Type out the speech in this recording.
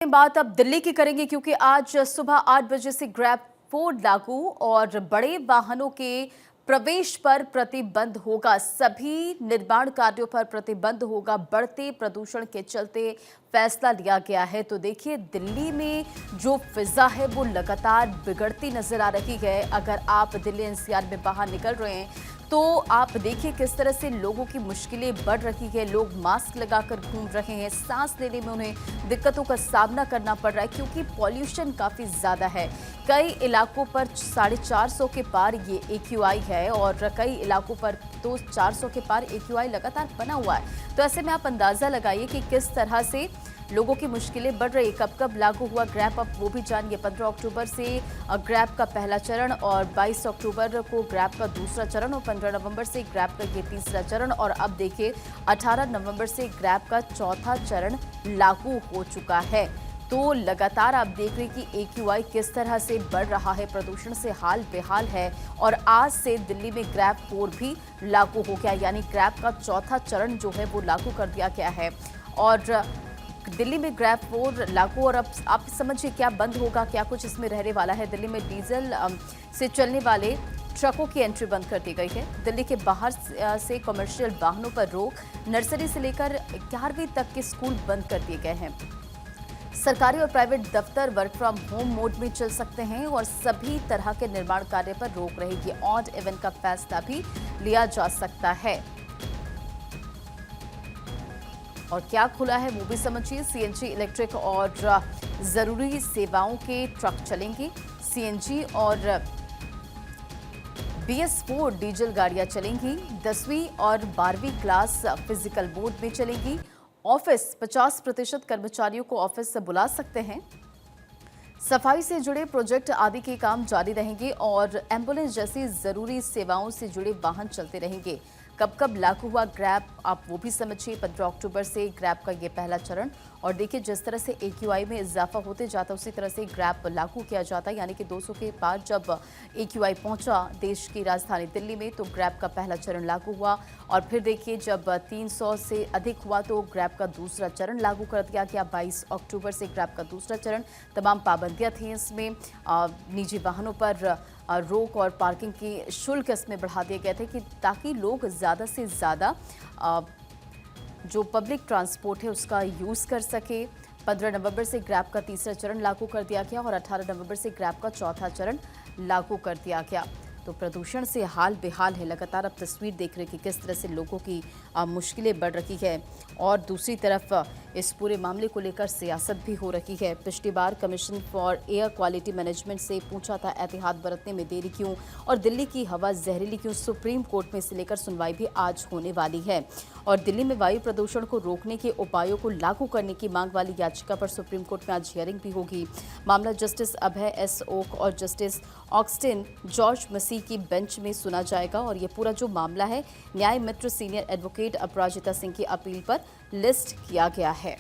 बात अब दिल्ली की करेंगे क्योंकि आज सुबह 8 बजे से ग्रैब कोड लागू और बड़े वाहनों के प्रवेश पर प्रतिबंध होगा। सभी निर्माण कार्यों पर प्रतिबंध होगा। बढ़ते प्रदूषण के चलते फैसला लिया गया है। तो देखिए, दिल्ली में जो फिजा है वो लगातार बिगड़ती नजर आ रही है। अगर आप दिल्ली एनसीआर में बाहर निकल रहे हैं तो आप देखिए किस तरह से लोगों की मुश्किलें बढ़ रही है। लोग मास्क लगाकर घूम रहे हैं, सांस लेने में उन्हें दिक्कतों का सामना करना पड़ रहा है क्योंकि पॉल्यूशन काफ़ी ज़्यादा है। कई इलाकों पर 450 के पार ये AQI है और कई इलाकों पर तो 400 के पार AQI लगातार बना हुआ है। तो ऐसे में आप अंदाज़ा लगाइए कि किस तरह से लोगों की मुश्किलें बढ़ रही। कब कब लागू हुआ ग्रैब, अब वो भी जानिए। 15 अक्टूबर से ग्रैब का पहला चरण और 22 अक्टूबर को ग्रैब का दूसरा चरण और 15 नवंबर से ग्रैब का ये तीसरा चरण और अब देखिए 18 नवंबर से ग्रैब का चौथा चरण लागू हो चुका है। तो लगातार आप देख रहे हैं कि AQI किस तरह से बढ़ रहा है, प्रदूषण से हाल बेहाल है। और आज से दिल्ली में ग्रैब 4 भी लागू हो गया, यानी ग्रैब का चौथा चरण जो है वो लागू कर दिया गया है। और दिल्ली में ग्रैब 4 लागू और अब आप समझिए क्या बंद होगा, क्या कुछ इसमें रहने वाला है। दिल्ली में डीजल से चलने वाले ट्रकों की एंट्री बंद कर दी गई है। दिल्ली के बाहर से कमर्शियल वाहनों पर रोक, नर्सरी से लेकर 11वीं तक के स्कूल बंद कर दिए गए हैं। सरकारी और प्राइवेट दफ्तर वर्क फ्रॉम होम मोड में चल सकते हैं और सभी तरह के निर्माण कार्य पर रोक रहेगी। ऑड इवन का फैसला भी लिया जा सकता है। और क्या खुला है वो भी समझिए। CNG इलेक्ट्रिक और जरूरी सेवाओं के ट्रक चलेंगे। CNG और BS4 डीजल गाड़ियां चलेंगी। 10वीं और 12वीं क्लास फिजिकल बोर्ड में चलेंगी। ऑफिस 50% कर्मचारियों को ऑफिस से बुला सकते हैं। सफाई से जुड़े प्रोजेक्ट आदि के काम जारी रहेंगे और एम्बुलेंस जैसी जरूरी सेवाओं से जुड़े वाहन चलते रहेंगे। कब कब लागू हुआ ग्रैब, आप वो भी समझिए। 15 अक्टूबर से ग्रैब का ये पहला चरण और देखिए जिस तरह से AQI में इजाफा होते जाता उसी तरह से ग्रैब लागू किया जाता, यानी कि 200 के पार जब AQI पहुंचा देश की राजधानी दिल्ली में तो ग्रैब का पहला चरण लागू हुआ। और फिर देखिए जब 300 से अधिक हुआ तो ग्रैब का दूसरा चरण लागू कर दिया गया। 22 अक्टूबर से ग्रैब का दूसरा चरण, तमाम पाबंदियां थी इसमें। निजी वाहनों पर रोक और पार्किंग की शुल्क इसमें बढ़ा दिए गए थे कि ताकि लोग ज़्यादा से ज़्यादा जो पब्लिक ट्रांसपोर्ट है उसका यूज़ कर सके। 15 नवंबर से ग्रैब का तीसरा चरण लागू कर दिया गया और 18 नवंबर से ग्रैब का चौथा चरण लागू कर दिया गया। तो प्रदूषण से हाल बेहाल है। लगातार अब तस्वीर देख रहे कि किस तरह से लोगों की मुश्किलें बढ़ रही है और दूसरी तरफ इस पूरे मामले को लेकर सियासत भी हो रही है। पिछली बार commission for air quality management से पूछा था एहतियात बरतने में देरी क्यों और दिल्ली की हवा जहरीली क्यों। सुप्रीम कोर्ट में इसे लेकर सुनवाई भी आज होने वाली है और दिल्ली में वायु प्रदूषण को रोकने के उपायों को लागू करने की मांग वाली याचिका पर सुप्रीम कोर्ट में आज हियरिंग भी होगी। मामला जस्टिस अभय S ओक और जस्टिस ऑक्सटिन जॉर्ज मसीह की बेंच में सुना जाएगा और ये पूरा जो मामला है न्याय मित्र सीनियर एडवोकेट अपराजिता सिंह की अपील पर लिस्ट किया गया है।